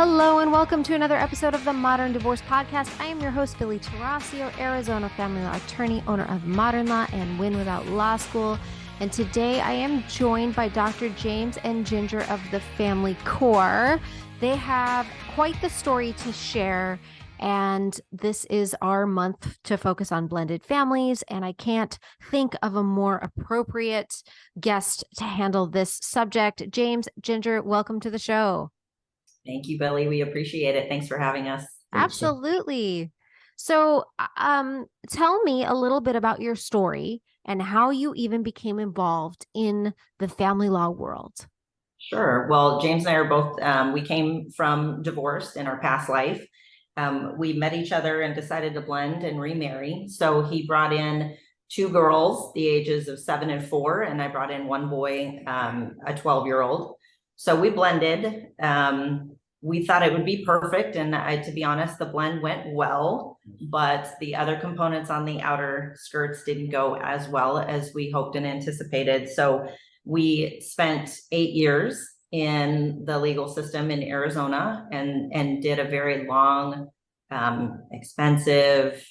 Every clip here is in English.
Hello and welcome to another episode of the Modern Divorce Podcast. I am your host, Billie Tarascio, Arizona family law attorney, owner of Modern Law and Win Without Law School. And today I am joined by Dr. James and Ginger of the Family Core. They have quite the story to share, and this is our month to focus on blended families, and I can't think of a more appropriate guest to handle this subject. James, Ginger, welcome to the show. Thank you, Billie. We appreciate it. Thanks for having us. Absolutely. So, tell me a little bit about your story and how you even became involved in the family law world. Sure. Well, James and I are both, we came from divorce in our past life. We met each other and decided to blend and remarry. So he brought in two girls, the ages of 7 and 4, and I brought in one boy, a 12-year-old. So we blended. We thought it would be perfect. And to be honest, the blend went well, but the other components on the outer skirts didn't go as well as we hoped and anticipated. So we spent 8 years in the legal system in Arizona and did a very long, expensive,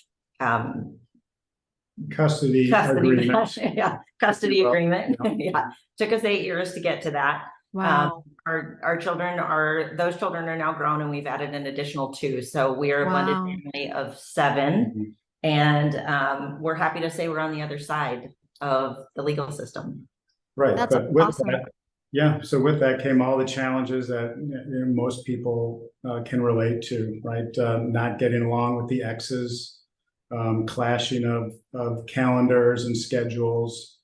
custody agreement. Custody agreement. Yeah. Took us 8 years to get to that. Wow. Those children are now grown, and we've added an additional 2. So we are a blended family of 7. And we're happy to say we're on the other side of the legal system. Right. That's awesome. So with that came all the challenges that most people can relate to, right? Not getting along with the exes, clashing of calendars and schedules.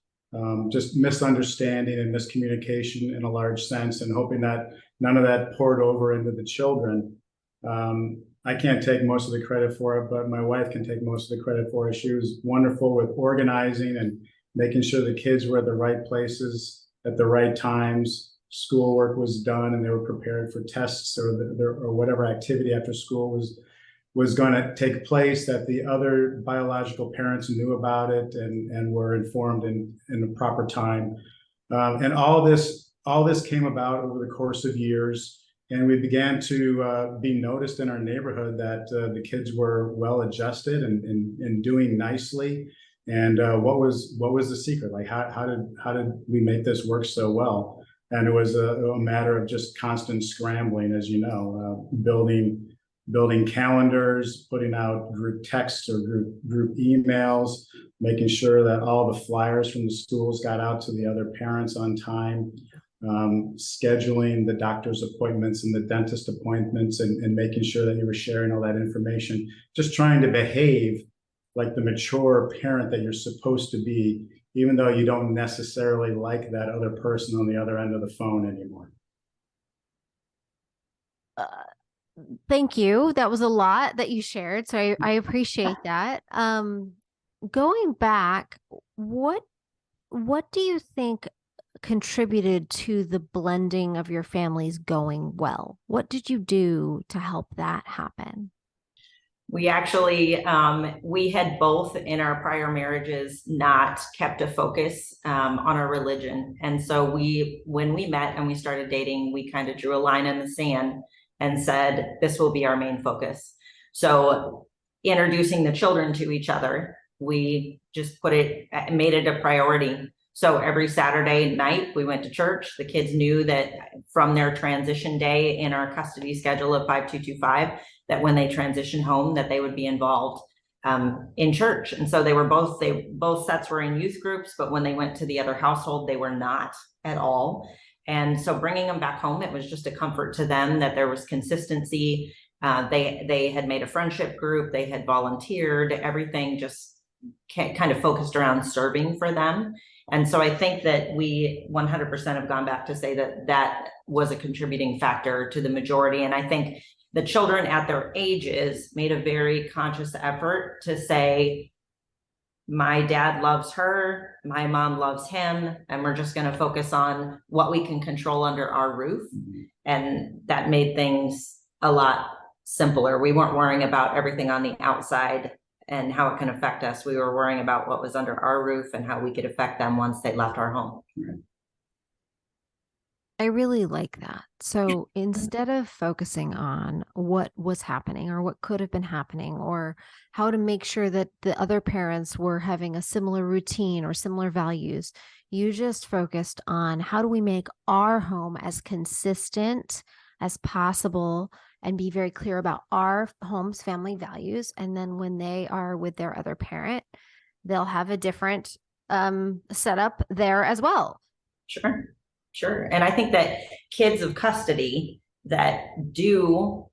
Just misunderstanding and miscommunication in a large sense, and hoping that none of that poured over into the children. I can't take most of the credit for it, but my wife can take most of the credit for it. She was wonderful with organizing and making sure the kids were at the right places at the right times. Schoolwork was done and they were prepared for tests or whatever activity after school was going to take place, that the other biological parents knew about it and were informed in the proper time. And all this came about over the course of years. And we began to be noticed in our neighborhood that the kids were well adjusted and doing nicely. And what was the secret? Like, how did we make this work so well? And it was a matter of just constant scrambling, as you know, building calendars, putting out group texts or group emails, making sure that all the flyers from the schools got out to the other parents on time, scheduling the doctor's appointments and the dentist appointments, and making sure that you were sharing all that information, just trying to behave like the mature parent that you're supposed to be, even though you don't necessarily like that other person on the other end of the phone anymore. Thank you. That was a lot that you shared, so I appreciate that. Going back, what do you think contributed to the blending of your families going well? What did you do to help that happen? We actually, we had both in our prior marriages not kept a focus on our religion. And so when we met and we started dating, we kind of drew a line in the sand and said, this will be our main focus. So introducing the children to each other, we just made it a priority. So every Saturday night we went to church. The kids knew that from their transition day in our custody schedule of 5225, that when they transitioned home, that they would be involved in church. And so both sets were in youth groups, but when they went to the other household, they were not at all. And so bringing them back home, it was just a comfort to them that there was consistency. They had made a friendship group. They had volunteered. Everything just kind of focused around serving for them. And so I think that we 100% have gone back to say that was a contributing factor to the majority. And I think the children at their ages made a very conscious effort to say, my dad loves her, my mom loves him, and we're just going to focus on what we can control under our roof. And that made things a lot simpler. We weren't worrying about everything on the outside and how it can affect us. We were worrying about what was under our roof and how we could affect them once they left our home. I really like that. So instead of focusing on what was happening or what could have been happening or how to make sure that the other parents were having a similar routine or similar values, you just focused on how do we make our home as consistent as possible and be very clear about our home's family values. And then when they are with their other parent, they'll have a different setup there as well. Sure, sure. And I think that kids of custody that do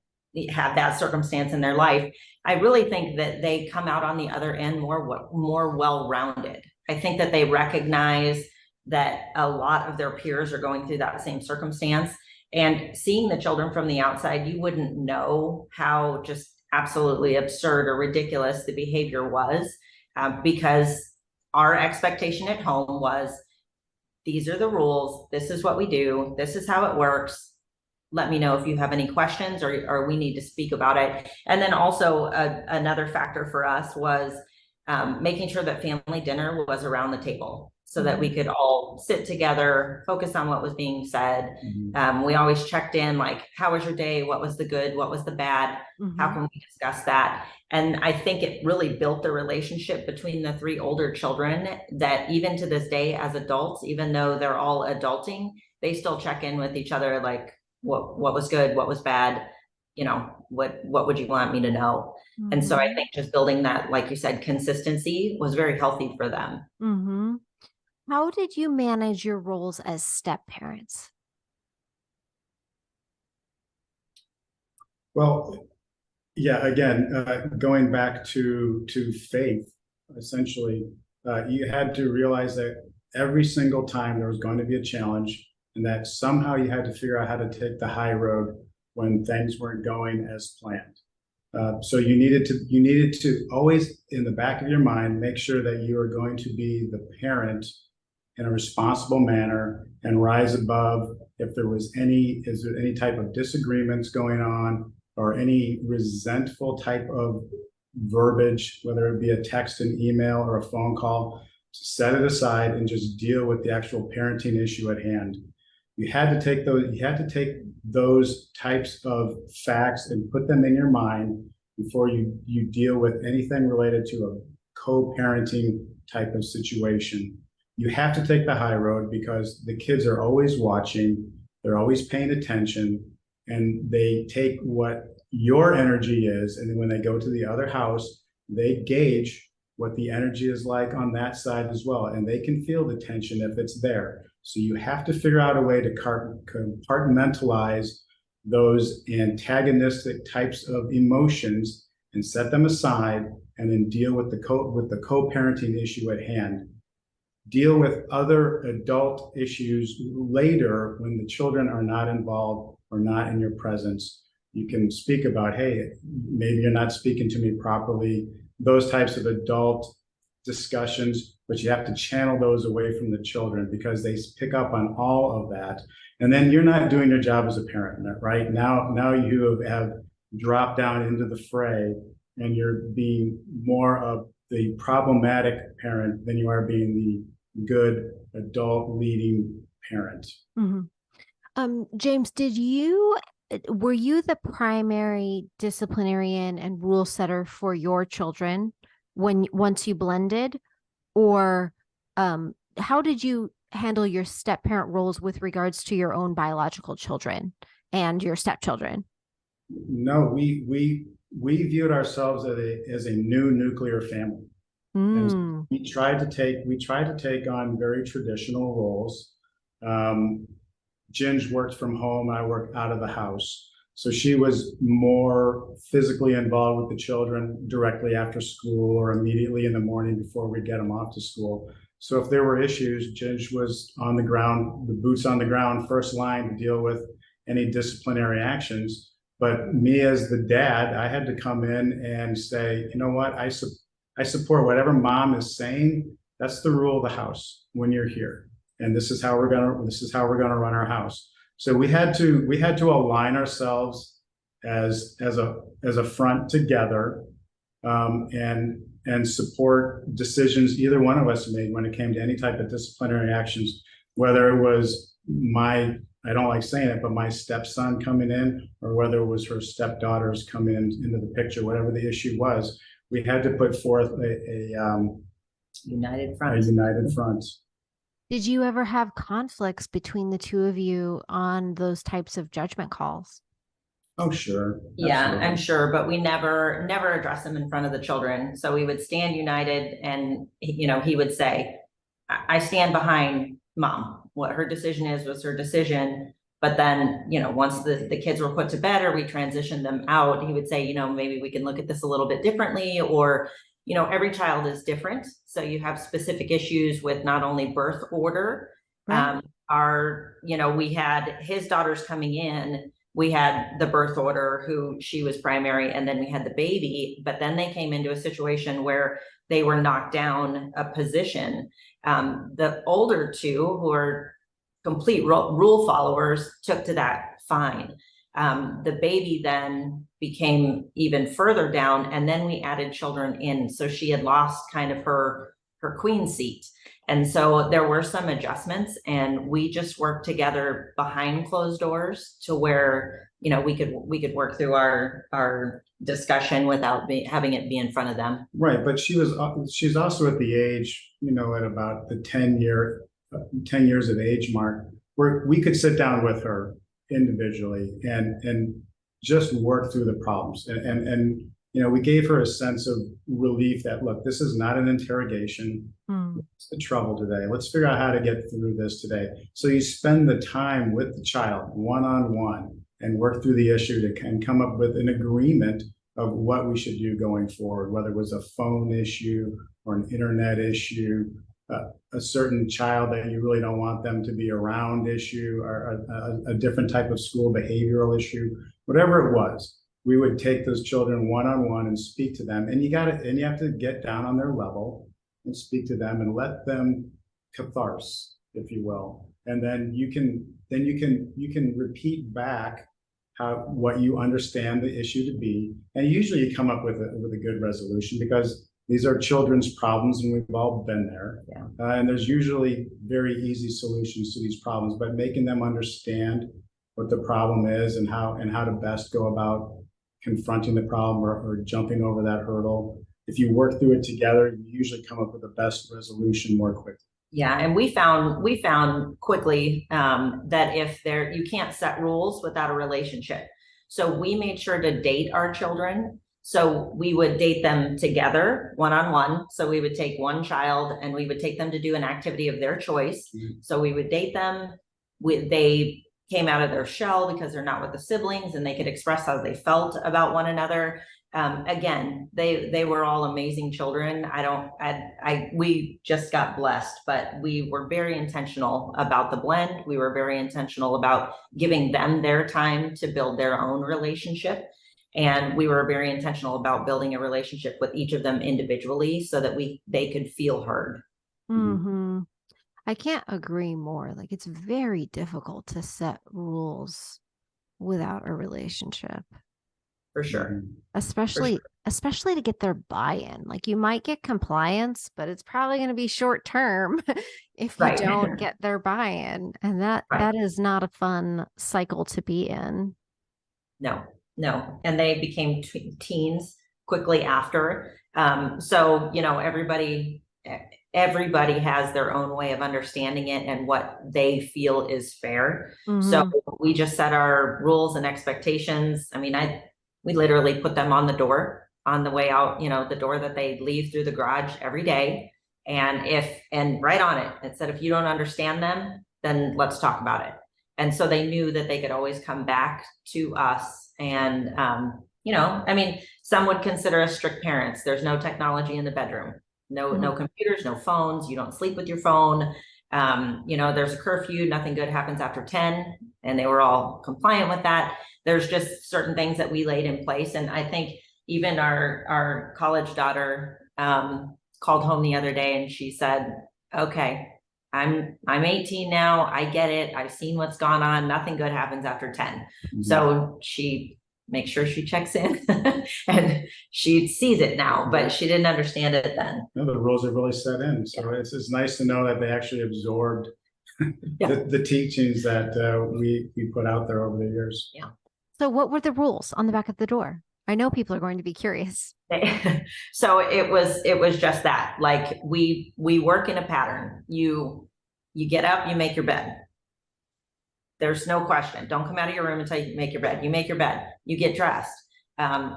have that circumstance in their life, I really think that they come out on the other end more well-rounded. I think that they recognize that a lot of their peers are going through that same circumstance. And seeing the children from the outside, you wouldn't know how just absolutely absurd or ridiculous the behavior was, because our expectation at home was, these are the rules. This is what we do. This is how it works. Let me know if you have any questions or we need to speak about it. And then also another factor for us was making sure that family dinner was around the table so that we could all sit together, focus on what was being said. We always checked in, like, how was your day? What was the good? What was the bad? How can we discuss that? And I think it really built the relationship between the three older children that even to this day as adults, even though they're all adulting, they still check in with each other, like, what was good? What was bad? You know, what would you want me to know? And so I think just building that, like you said, consistency was very healthy for them. How did you manage your roles as step parents? Well, yeah, again, going back to faith, essentially, you had to realize that every single time there was going to be a challenge, and that somehow you had to figure out how to take the high road when things weren't going as planned. So you needed to always, in the back of your mind, make sure that you are going to be the parent in a responsible manner and rise above if there was is there any type of disagreements going on or any resentful type of verbiage, whether it be a text, an email, or a phone call, to set it aside and just deal with the actual parenting issue at hand. You had to take those types of facts and put them in your mind before you deal with anything related to a co-parenting type of situation. You have to take the high road because the kids are always watching, they're always paying attention, and they take what your energy is, and then when they go to the other house, they gauge what the energy is like on that side as well, and they can feel the tension if it's there. So you have to figure out a way to compartmentalize those antagonistic types of emotions and set them aside, and then deal with the co-parenting issue at hand. Deal with other adult issues later when the children are not involved or not in your presence. You can speak about, hey, maybe you're not speaking to me properly, those types of adult discussions, but you have to channel those away from the children because they pick up on all of that. And then you're not doing your job as a parent, right? Now you have dropped down into the fray and you're being more of the problematic parent than you are being the good adult leading parent. James, were you the primary disciplinarian and rule setter for your children once you blended, or how did you handle your step parent roles with regards to your own biological children and your stepchildren? No, we viewed ourselves as a new nuclear family. And we tried to take on very traditional roles. Ginge worked from home, I worked out of the house. So she was more physically involved with the children directly after school or immediately in the morning before we get them off to school. So if there were issues, Ginge was on the ground, the boots on the ground, first line to deal with any disciplinary actions. But me as the dad, I had to come in and say, you know what, I support whatever mom is saying. That's the rule of the house when you're here, and this is how we're gonna run our house. So we had to align ourselves as a front together, and support decisions either one of us made when it came to any type of disciplinary actions, whether it was my I don't like saying it, but my stepson coming in, or whether it was her stepdaughters coming into the picture, whatever the issue was, we had to put forth a United front. united front. Did you ever have conflicts between the two of you on those types of judgment calls? Oh, sure. Yeah, Absolutely. I'm sure, but we never address them in front of the children. So we would stand united, and he would say, I stand behind mom. What her decision is was her decision. But then, once the kids were put to bed or we transitioned them out, he would say, maybe we can look at this a little bit differently, or, every child is different. So you have specific issues with not only birth order, Right. we had his daughters coming in. We had the birth order, who she was primary, and then we had the baby, but then they came into a situation where they were knocked down a position. The older two, who are complete rule followers, took to that fine. The baby then became even further down, and then we added children in. So she had lost kind of her queen seat. And so there were some adjustments, and we just worked together behind closed doors to where, we could work through our discussion without having it be in front of them. Right. But she's also at the age, at about the 10 years of age mark, where we could sit down with her individually and just work through the problems. And we gave her a sense of relief that, look, this is not an interrogation. What's the trouble today? Let's figure out how to get through this today. So you spend the time with the child one-on-one and work through the issue and come up with an agreement of what we should do going forward, whether it was a phone issue or an internet issue, a certain child that you really don't want them to be around issue, or a different type of school behavioral issue, whatever it was. We would take those children one-on-one and speak to them, and you have to get down on their level and speak to them and let them catharsis, if you will. And then you can repeat back what you understand the issue to be. And usually you come up with a good resolution, because these are children's problems and we've all been there. Yeah. And there's usually very easy solutions to these problems, but making them understand what the problem is and how to best go about confronting the problem or jumping over that hurdle. If you work through it together, you usually come up with the best resolution more quickly. Yeah, and we found quickly that you can't set rules without a relationship. So we made sure to date our children. So we would date them together one-on-one. So we would take one child and we would take them to do an activity of their choice. Mm-hmm. So we would date them. They came out of their shell because they're not with the siblings, and they could express how they felt about one another. Again, they were all amazing children. We just got blessed, but we were very intentional about the blend. We were very intentional about giving them their time to build their own relationship. And we were very intentional about building a relationship with each of them individually so that they could feel heard. Mm-hmm. I can't agree more. Like, it's very difficult to set rules without a relationship. For sure. Especially to get their buy-in. Like, you might get compliance, but it's probably going to be short term if you don't get their buy-in. And that is not a fun cycle to be in. No. And they became teens quickly after. So, everybody has their own way of understanding it and what they feel is fair. Mm-hmm. So we just set our rules and expectations. I mean, we literally put them on the door on the way out, the door that they leave through the garage every day. And right on it, it said, if you don't understand them, then let's talk about it. And so they knew that they could always come back to us. And, some would consider us strict parents. There's no technology in the bedroom, no computers, no phones. You don't sleep with your phone. There's a curfew, nothing good happens after 10. And they were all compliant with that. There's just certain things that we laid in place. And I think even our college daughter called home the other day and she said, okay, I'm 18 now. I get it. I've seen what's gone on. Nothing good happens after 10. Mm-hmm. So she makes sure she checks in and she sees it now, but she didn't understand it then. No, the rules have really set in. So it's nice to know that they actually absorbed the teachings that we put out there over the years. Yeah. So what were the rules on the back of the door? I know people are going to be curious. So it was just that, like, we work in a pattern. You get up, you make your bed. There's no question. Don't come out of your room until you make your bed. You make your bed, you get dressed.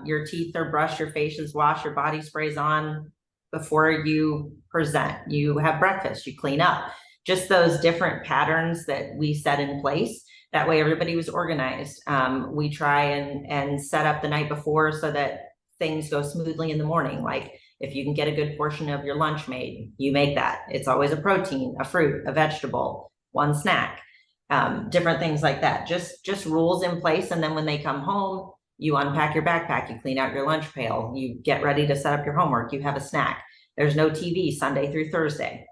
Your teeth are brushed, your face is washed, your body sprays on before you present. You have breakfast, you clean up. Just those different patterns that we set in place. That way everybody was organized. We try and set up the night before so that things go smoothly in the morning. Like, if you can get a good portion of your lunch made, you make that. It's always a protein, a fruit, a vegetable, one snack, different things like that. Just rules in place. And then when they come home, you unpack your backpack, you clean out your lunch pail, you get ready to set up your homework, you have a snack. There's no TV Sunday through Thursday.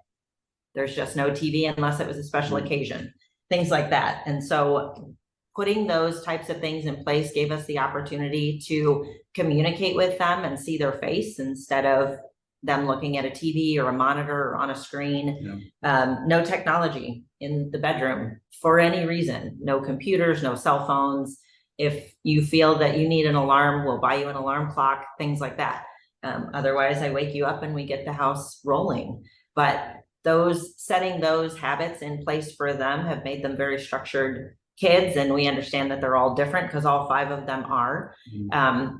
There's just no TV unless it was a special occasion, things like that. And so putting those types of things in place gave us the opportunity to communicate with them and see their face instead of them looking at a TV or a monitor or on a screen. Yeah. No technology in the bedroom for any reason, no computers, no cell phones. If you feel that you need an alarm, we'll buy you an alarm clock, things like that. Otherwise, I wake you up and we get the house rolling. But setting those habits in place for them have made them very structured kids. And we understand that they're all different because all 5 of them are.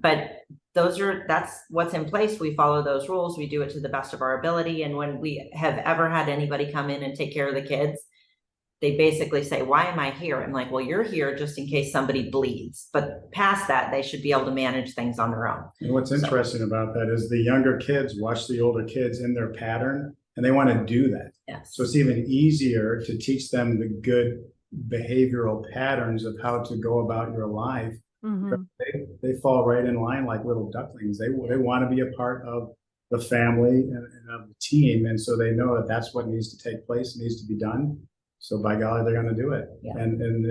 But that's what's in place. We follow those rules. We do it to the best of our ability. And when we have ever had anybody come in and take care of the kids, they basically say, why am I here? I'm like, well, you're here just in case somebody bleeds. But past that, they should be able to manage things on their own. And what's interesting about that is the younger kids watch the older kids in their pattern and they want to do that. Yes. So it's even easier to teach them the good behavioral patterns of how to go about your life. Mm-hmm. They fall right in line like little ducklings. They want to be a part of the family and of the team. And so they know that that's what needs to take place, needs to be done. So by golly, they're going to do it. Yeah. And it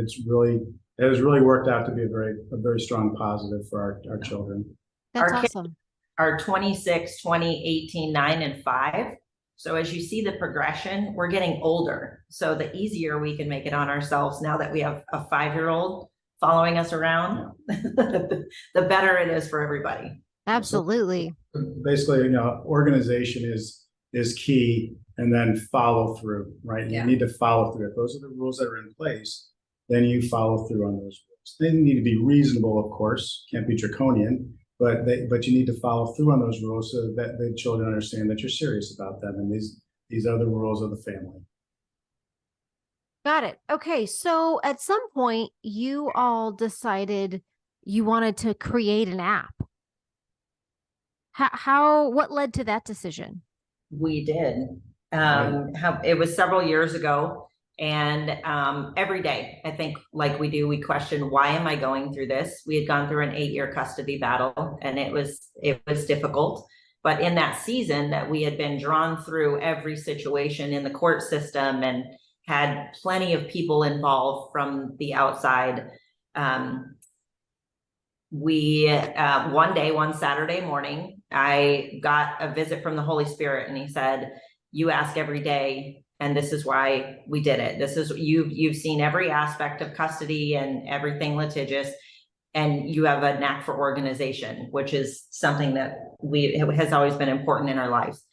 has really worked out to be a very strong positive for our children. That's awesome. Kids are 26, 20, 18, 9, and 5. So as you see the progression, we're getting older. So the easier we can make it on ourselves now that we have a 5-year-old following us around, the better it is for everybody. Absolutely. So basically, organization is key, and then follow through, right? Yeah. You need to follow through. If those are the rules that are in place, then you follow through on those rules. They need to be reasonable, of course, can't be draconian, but you need to follow through on those rules so that the children understand that you're serious about them, and these are the rules of the family. Got it. Okay. So at some point you all decided you wanted to create an app. What led to that decision? We did. It was several years ago, and every day, I think, like we do, we question, why am I going through this? We had gone through an 8-year custody battle, and it was difficult. But in that season that we had been drawn through every situation in the court system and had plenty of people involved from the outside, one Saturday morning, I got a visit from the Holy Spirit, and he said, you ask every day, and this is why we did it. This is, you've seen every aspect of custody and everything litigious, and you have a knack for organization, which is something that has always been important in our lives.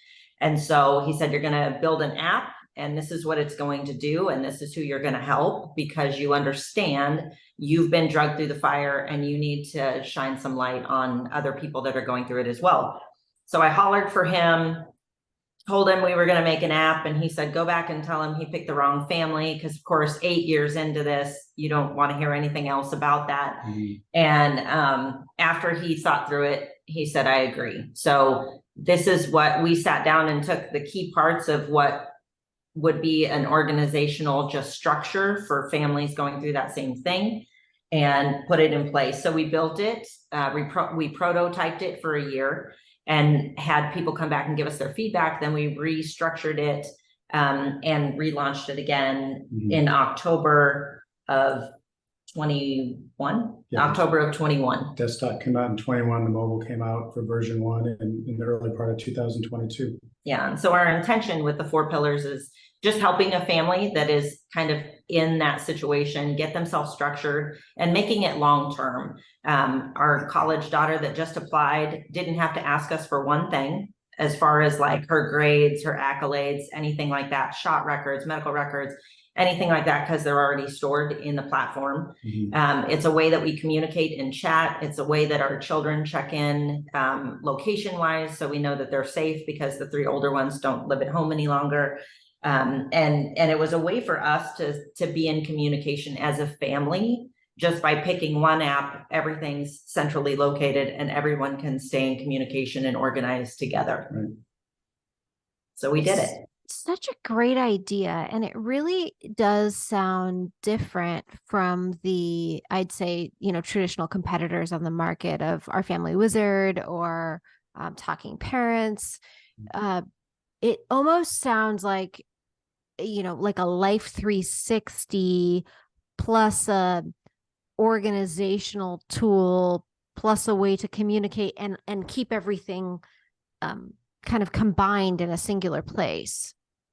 And so he said, you're going to build an app, and this is what it's going to do, and this is who you're going to help, because you understand you've been dragged through the fire and you need to shine some light on other people that are going through it as well. So I hollered for him, told him we were going to make an app, and he said, go back and tell him he picked the wrong family, because of course 8 years into this, you don't want to hear anything else about that. Mm-hmm. And after he thought through it, he said, I agree. So this is what we sat down and took the key parts of what would be an organizational just structure for families going through that same thing and put it in place. So we built it, we prototyped it for a year and had people come back and give us their feedback. Then we restructured it and relaunched it again in October of 21, Yeah. October of 21. Desktop came out in 21. The mobile came out for version 1 in the early part of 2022. Yeah, and so our intention with the 4 pillars is just helping a family that is kind of in that situation, get themselves structured and making it long-term. Our college daughter that just applied didn't have to ask us for one thing as far as like her grades, her accolades, anything like that, shot records, medical records, anything like that, because they're already stored in the platform. It's a way that we communicate in chat. It's a way that our children check in location wise, so we know that they're safe because the 3 older ones don't live at home any longer. And it was a way for us to be in communication as a family. Just by picking one app, everything's centrally located and everyone can stay in communication and organize together. Right. So we did it. Such a great idea. And it really does sound different from the, I'd say, traditional competitors on the market of Our Family Wizard or Talking Parents. It almost sounds like, like a Life 360 plus a organizational tool plus a way to communicate and keep everything kind of combined in a singular place.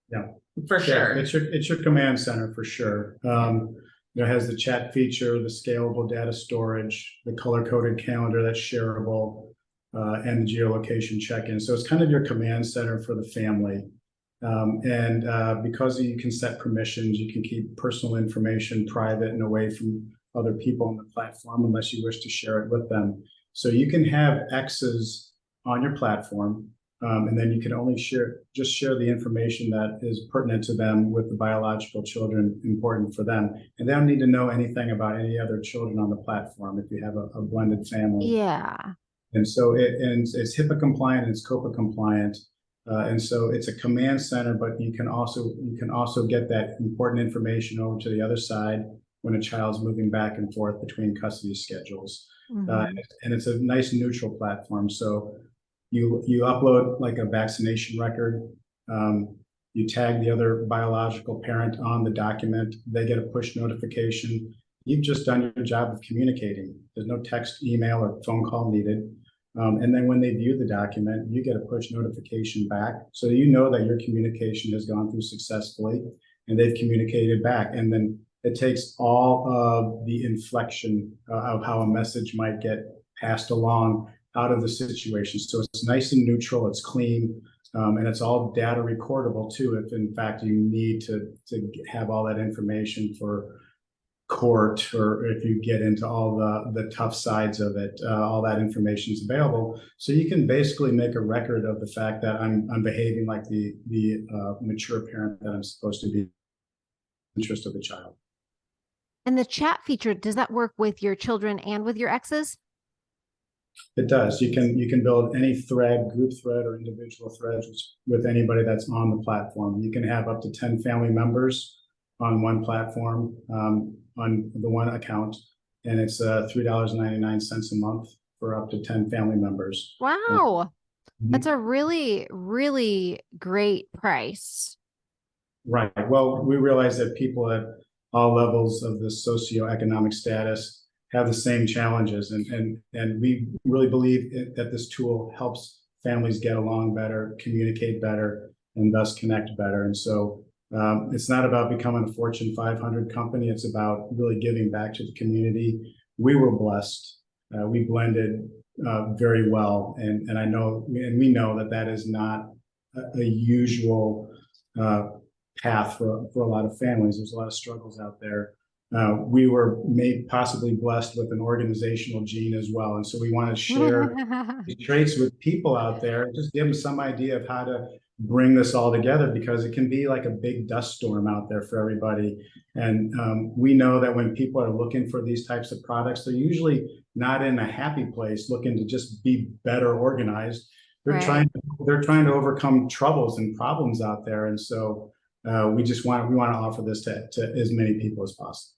Yeah, for sure. It's your command center for sure. It has the chat feature, the scalable data storage, the color-coded calendar that's shareable, and the geolocation check-in. So it's kind of your command center for the family. Because you can set permissions, you can keep personal information private and away from other people on the platform unless you wish to share it with them. So you can have X's on your platform, and then you can only share the information that is pertinent to them with the biological children important for them. And they don't need to know anything about any other children on the platform if you have a blended family. Yeah. And so it's HIPAA compliant and it's COPA compliant. And so it's a command center, but you can also get that important information over to the other side when a child's moving back and forth between custody schedules. And it's a nice neutral platform. So you upload like a vaccination record, you tag the other biological parent on the document, they get a push notification. You've just done your job of communicating. There's no text, email, or phone call needed. And then when they view the document, you get a push notification back. So you know that your communication has gone through successfully and they've communicated back. And then it takes all of the inflection of how a message might get passed along out of the situation. So it's nice and neutral, it's clean, and it's all data recordable too, if in fact you need to have all that information for court, or if you get into all the tough sides of it, all that information is available. So you can basically make a record of the fact that I'm behaving like the mature parent that I'm supposed to be in the interest of the child. And the chat feature, does that work with your children and with your exes? It does. You can build any thread, group thread, or individual threads with anybody that's on the platform. You can have up to 10 family members on one platform, on the one account, and it's $3.99 a month for up to 10 family members. Wow. That's a really, really great price. Right. Well, we realize that people at all levels of the socioeconomic status have the same challenges, and we really believe that this tool helps families get along better, communicate better, and thus connect better. And so it's not about becoming a Fortune 500 company. It's about really giving back to the community. We were blessed. We blended very well, and I know, and we know that is not a usual path for a lot of families. There's a lot of struggles out there. We were possibly blessed with an organizational gene as well, and so we want to share these traits with people out there, just give them some idea of how to bring this all together, because it can be like a big dust storm out there for everybody. And we know that when people are looking for these types of products, they're usually not in a happy place looking to just be better organized. They're trying to overcome troubles and problems out there. And so we want to offer this to as many people as possible.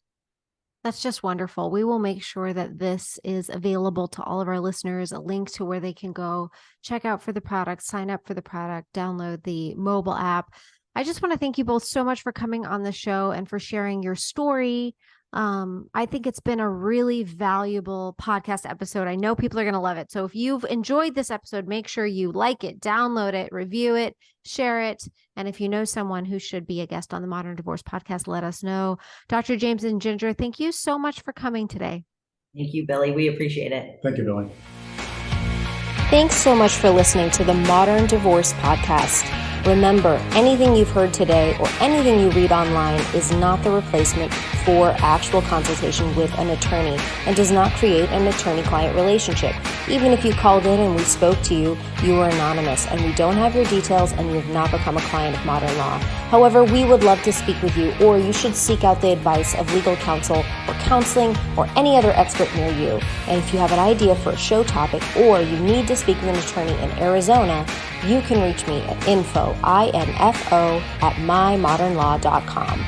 That's just wonderful. We will make sure that this is available to all of our listeners, a link to where they can go check out for the product, sign up for the product, download the mobile app. I just want to thank you both so much for coming on the show and for sharing your story, I think it's been a really valuable podcast episode. I know people are going to love it. So if you've enjoyed this episode, make sure you like it, download it, review it, share it. And if you know someone who should be a guest on the Modern Divorce Podcast, let us know. Dr. James and Ginger, thank you so much for coming today. Thank you, Billie. We appreciate it. Thank you, Billie. Thanks so much for listening to the Modern Divorce Podcast. Remember, anything you've heard today or anything you read online is not the replacement for actual consultation with an attorney and does not create an attorney-client relationship. Even if you called in and we spoke to you, you were anonymous and we don't have your details and you have not become a client of Modern Law. However, we would love to speak with you, or you should seek out the advice of legal counsel or counseling or any other expert near you. And if you have an idea for a show topic or you need to speak with an attorney in Arizona, you can reach me at info@mymodernlaw.com.